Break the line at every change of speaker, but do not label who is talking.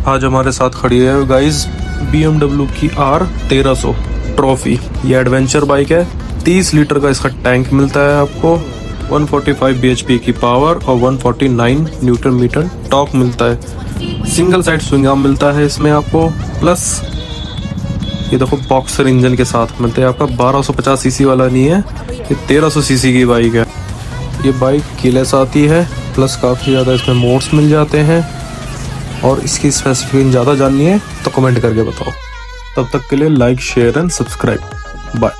आज हमारे साथ खड़ी है गाइस BMW की R1300 ट्रॉफी। ये एडवेंचर बाइक है। 30 लीटर का इसका टैंक मिलता है आपको, 145 bhp की पावर और 149 न्यूटन मीटर टॉर्क मिलता है। सिंगल साइड स्विंग आर्म मिलता है इसमें आपको, प्लस ये देखो बॉक्सर इंजन के साथ मिलता है आपका। 1250 सीसी वाला नहीं है, ये 1300 सीसी की बाइक है। ये बाइक कीलेस आती है, प्लस काफ़ी ज़्यादा इसमें मोड्स मिल जाते हैं। और इसकी स्पेसिफिकेशन ज़्यादा जाननी है तो कमेंट करके बताओ। तब तक के लिए like, share and subscribe. Bye.